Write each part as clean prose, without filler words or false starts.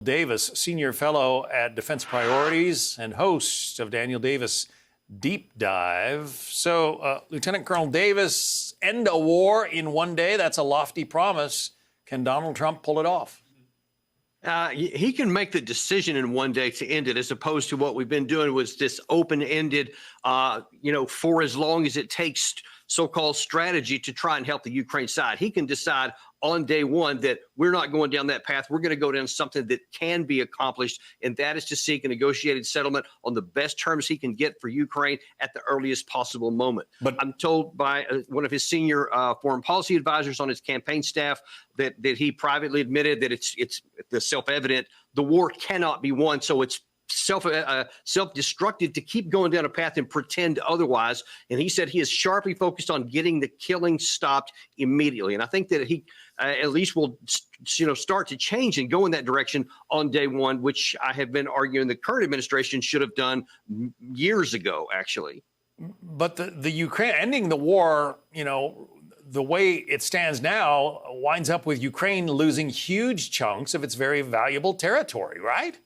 Davis, Senior Fellow at Defense Priorities and host of Daniel Davis Deep Dive. So, Lieutenant Colonel Davis, end a war in one day. That's a lofty promise. Can Donald Trump pull it off? He can make the decision in one day to end it, as opposed to what we've been doing was this open-ended, for as long as it takes so-called strategy to try and help the Ukraine side. He can decide on day one that we're not going down that path. We're going to go down something that can be accomplished, and that is to seek a negotiated settlement on the best terms he can get for Ukraine at the earliest possible moment. But I'm told by one of his senior foreign policy advisors on his campaign staff that he privately admitted that it's the self-evident. The war cannot be won, so it's self-destructive to keep going down a path and pretend otherwise. And he said he is sharply focused on getting the killing stopped immediately. And I think that he at least will, start to change and go in that direction on day one, which I have been arguing the current administration should have done years ago, actually. But the Ukraine ending the war, the way it stands now winds up with Ukraine losing huge chunks of its very valuable territory, right?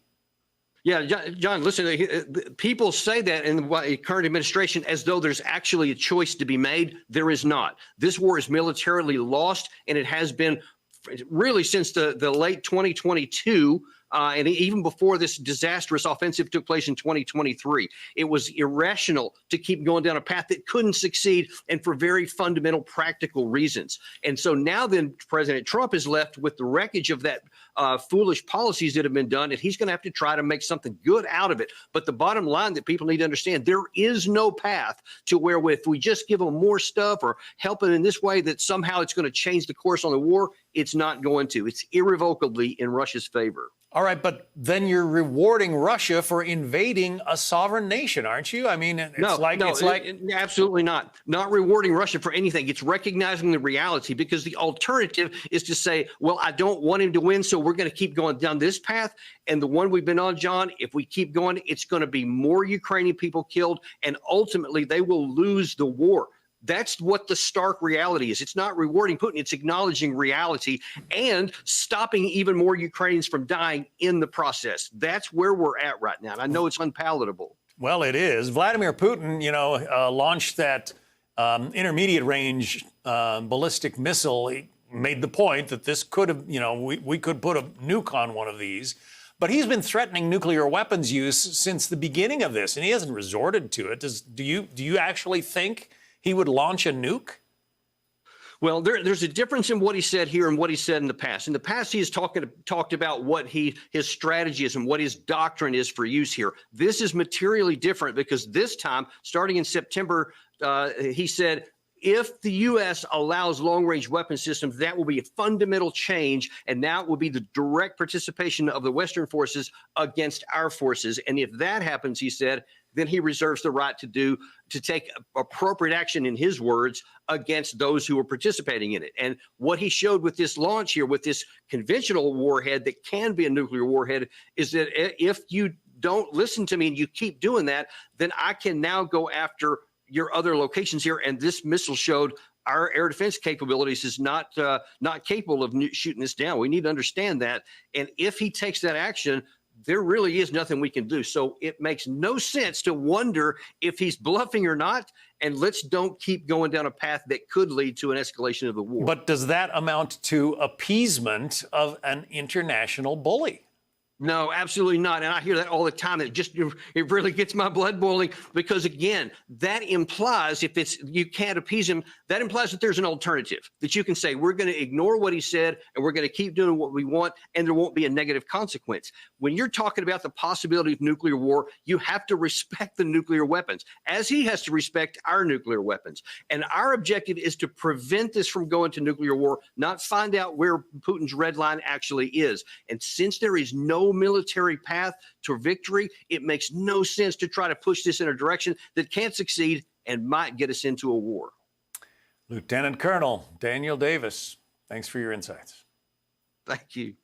Yeah, John, listen, people say that in the current administration as though there's actually a choice to be made. There is not. This war is militarily lost, and it has been really since the late 2022, and even before this disastrous offensive took place in 2023. It was irrational to keep going down a path that couldn't succeed, and for very fundamental practical reasons. And so now then President Trump is left with the wreckage of that foolish policies that have been done, and he's going to have to try to make something good out of it. But the bottom line that people need to understand, there is no path to where if we just give them more stuff or help it in this way that somehow it's going to change the course on the war. It's not going to. It's irrevocably in Russia's favor. All right, but then you're rewarding Russia for invading a sovereign nation, aren't you? I mean, absolutely not. Not rewarding Russia for anything. It's recognizing the reality, because the alternative is to say, well, I don't want him to win, so we're going to keep going down this path. And the one we've been on, John, if we keep going, it's going to be more Ukrainian people killed, and ultimately they will lose the war. That's what the stark reality is. It's not rewarding Putin. It's acknowledging reality and stopping even more Ukrainians from dying in the process. That's where we're at right now. And I know it's unpalatable. Well, it is. Vladimir Putin, launched that intermediate range ballistic missile. He made the point that this could have, we could put a nuke on one of these. But he's been threatening nuclear weapons use since the beginning of this, and he hasn't resorted to it. Do you actually think he would launch a nuke? Well, there's a difference in what he said here and what he said in the past. In the past, he has talked about what his strategy is and what his doctrine is for use here. This is materially different, because this time, starting in September, he said, if the U.S. allows long-range weapon systems, that will be a fundamental change, and now it will be the direct participation of the Western forces against our forces. And if that happens, he said, then he reserves the right to take appropriate action, in his words, against those who are participating in it. And what he showed with this launch here, with this conventional warhead that can be a nuclear warhead, is that if you don't listen to me and you keep doing that, then I can now go after your other locations here. And this missile showed our air defense capabilities is not capable of shooting this down. We need to understand that. And if he takes that action, there really is nothing we can do. So it makes no sense to wonder if he's bluffing or not. And let's don't keep going down a path that could lead to an escalation of the war. But does that amount to appeasement of an international bully? No, absolutely not. And I hear that all the time. It really gets my blood boiling, because, again, that implies, if you can't appease him, that implies that there's an alternative, that you can say, we're going to ignore what he said and we're going to keep doing what we want, and there won't be a negative consequence. When you're talking about the possibility of nuclear war, you have to respect the nuclear weapons, as he has to respect our nuclear weapons. And our objective is to prevent this from going to nuclear war, not find out where Putin's red line actually is. And since there is no military path to victory, it makes no sense to try to push this in a direction that can't succeed and might get us into a war. Lieutenant Colonel Daniel Davis, thanks for your insights. Thank you.